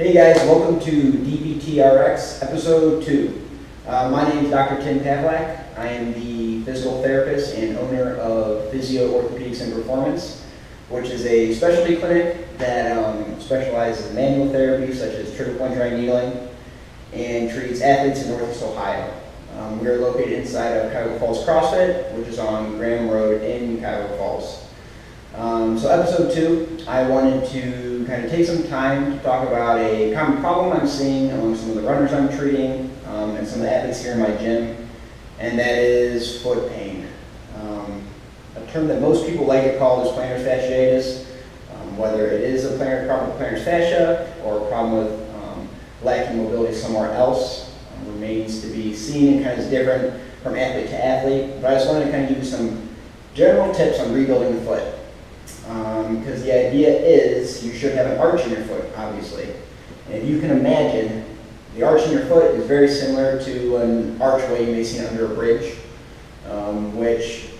Hey guys, welcome to DPTRX episode 2. My name is Dr. Tim Pavlak. I am the physical therapist and owner of Physio Orthopedics and Performance, which is a specialty clinic that specializes in manual therapy such as triple point dry needling and treats athletes in Northeast Ohio. We are located inside of Cuyahoga Falls CrossFit, which is on Graham Road in Cuyahoga Falls. So episode 2, I wanted to kind of take some time to talk about a common problem I'm seeing among some of the runners I'm treating and some of the athletes here in my gym, and that is foot pain. A term that most people like to call is plantar fasciitis, whether it is a problem with plantar fascia or a problem with lacking mobility somewhere else remains to be seen and kind of is different from athlete to athlete. But I just wanted to kind of give you some general tips on rebuilding the foot. Because the idea is you should have an arch in your foot, obviously. And if you can imagine, the arch in your foot is very similar to an archway you may see under a bridge, which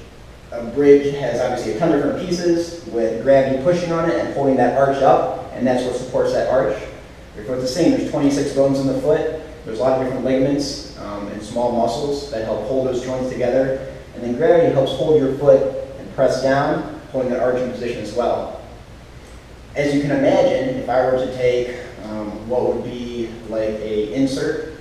a bridge has obviously a ton of different pieces with gravity pushing on it and holding that arch up, and that's what supports that arch. Your foot's the same. There's 26 bones in the foot. There's a lot of different ligaments and small muscles that help hold those joints together. And then gravity helps hold your foot and press down, holding that arch in position as well. As you can imagine, if I were to take what would be like a insert,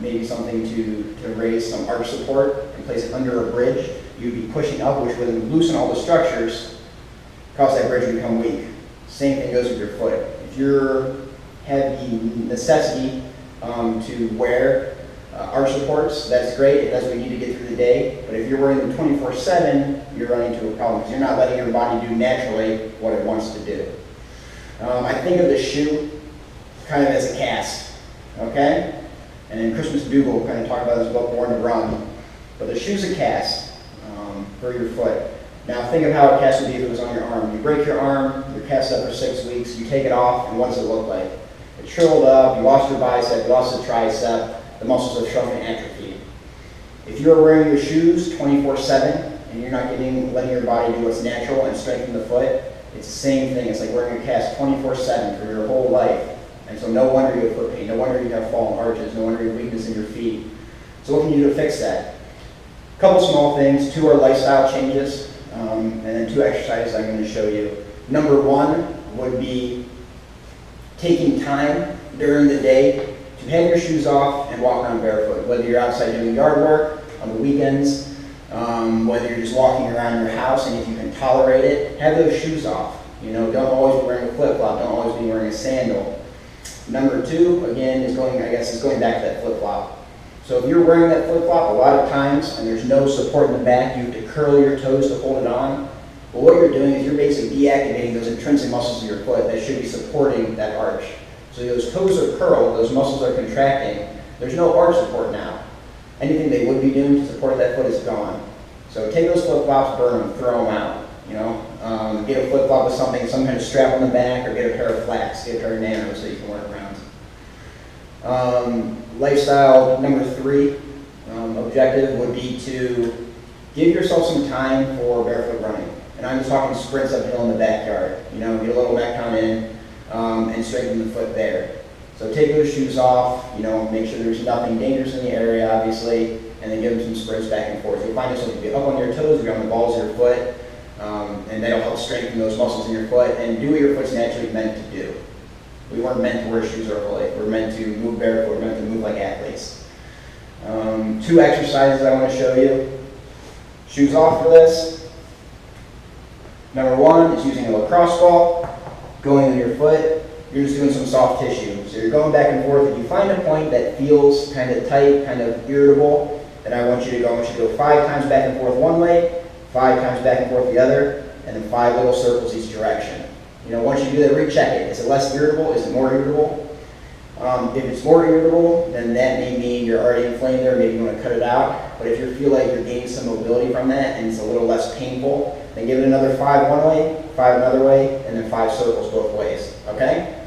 maybe something to raise some arch support and place it under a bridge, you'd be pushing up, which would loosen all the structures, cause that bridge to become weak. Same thing goes with your foot. If you have the necessity to wear arch supports, that's great. That's what you need to get through the day. But if you're wearing them 24/7, you're running into a problem because you're not letting your body do naturally what it wants to do. I think of the shoe kind of as a cast, okay? And then Chris McDougall kind of talked about this book, Born to Run. But the shoe's a cast for your foot. Now think of how a cast would be if it was on your arm. You break your arm, you're cast up for 6 weeks, you take it off, and what does it look like? It's shriveled up, you lost your bicep, you lost the tricep, the muscles have shrunk and atrophied. If you're wearing your shoes 24/7 and you're not letting your body do what's natural and strengthen the foot, it's the same thing. It's like wearing a cast 24/7 for your whole life. And so no wonder you have foot pain, no wonder you have fallen arches, no wonder you have weakness in your feet. So what can you do to fix that? A couple small things. 2 are lifestyle changes, and then 2 exercises I'm going to show you. Number 1 would be taking time during the day to have your shoes off and walk around barefoot, whether you're outside doing yard work on the weekends, whether you're just walking around your house, and if you can tolerate it, have those shoes off. You know, don't always be wearing a flip-flop, don't always be wearing a sandal. Number 2, again, is going back to that flip-flop. So if you're wearing that flip-flop a lot of times and there's no support in the back, you have to curl your toes to hold it on. But what you're doing is you're basically deactivating those intrinsic muscles of your foot that should be supporting that arch. So those toes are curled, those muscles are contracting. There's no arch support now. Anything they would be doing to support that foot is gone. So take those flip-flops, burn them, throw them out. You know, get a flip-flop with something, some kind of strap on the back, or get a pair of flats, get a pair of nanos so you can work around. Lifestyle number 3 objective would be to give yourself some time for barefoot running. And I'm just talking sprints uphill in the backyard. You know, get a little metcon in. And strengthen the foot there. So take those shoes off, you know, make sure there's nothing dangerous in the area, obviously, and then give them some sprints back and forth. You'll find yourself to be up on your toes, you're on the balls of your foot, and that'll help strengthen those muscles in your foot and do what your foot's naturally meant to do. We weren't meant to wear shoes our whole life. We're meant to move barefoot, we're meant to move like athletes. 2 exercises I want to show you. Shoes off for this. Number 1 is using a lacrosse ball. Going on your foot, you're just doing some soft tissue. So you're going back and forth. If you find a point that feels kind of tight, kind of irritable, then I want you to go 5 times back and forth one way, 5 times back and forth the other, and then 5 little circles each direction. You know, once you do that, recheck it. Is it less irritable? Is it more irritable? If it's more irritable, then that may mean you're already inflamed there, maybe you want to cut it out. But if you feel like you're gaining some mobility from that and it's a little less painful, then give it another 5 one way, 5 another way, and then 5 circles both ways, okay?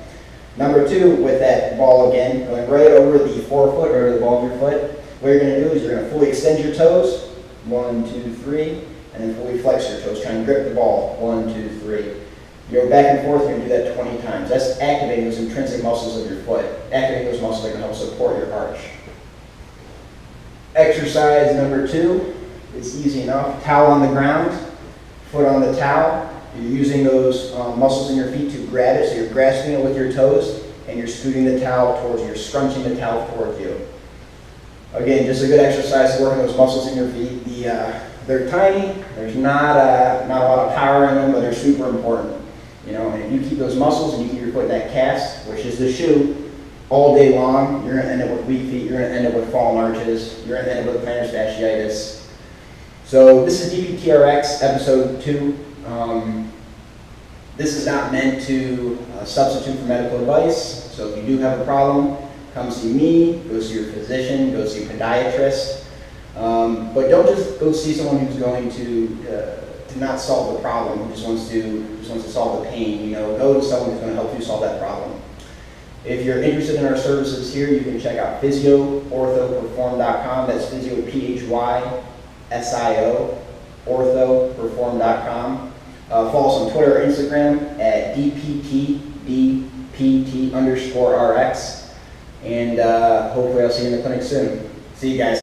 Number 2, with that ball again, going right over the forefoot or the ball of your foot, what you're going to do is you're going to fully extend your toes, 1, 2, 3, and then fully flex your toes. Try and grip the ball, 1, 2, 3. You go back and forth, you're going to do that 20 times. That's activating those intrinsic muscles of your foot. Activating those muscles that can help support your arch. Exercise number 2, it's easy enough. Towel on the ground, foot on the towel. You're using those muscles in your feet to grab it, so you're grasping it with your toes, and you're scooting the towel towards you, you're scrunching the towel towards you. Again, just a good exercise to work on those muscles in your feet. They're tiny, there's not a lot of power in them, but they're super important. You know, and if you keep those muscles and you keep your foot in that cast, which is the shoe, all day long, you're going to end up with weak feet, you're going to end up with fallen arches, you're going to end up with plantar fasciitis. So this is DPTRX episode 2. This is not meant to substitute for medical advice. So if you do have a problem, come see me, go see your physician, go see a podiatrist. But don't just go see someone who's going to not solve the problem, who just wants to solve the pain. You know, go to someone who's going to help you solve that problem. If you're interested in our services here, you can check out physioorthoperform.com. That's physio, PHYSIO, orthoperform.com. Follow us on Twitter or Instagram at DPT_RX. And hopefully I'll see you in the clinic soon. See you guys.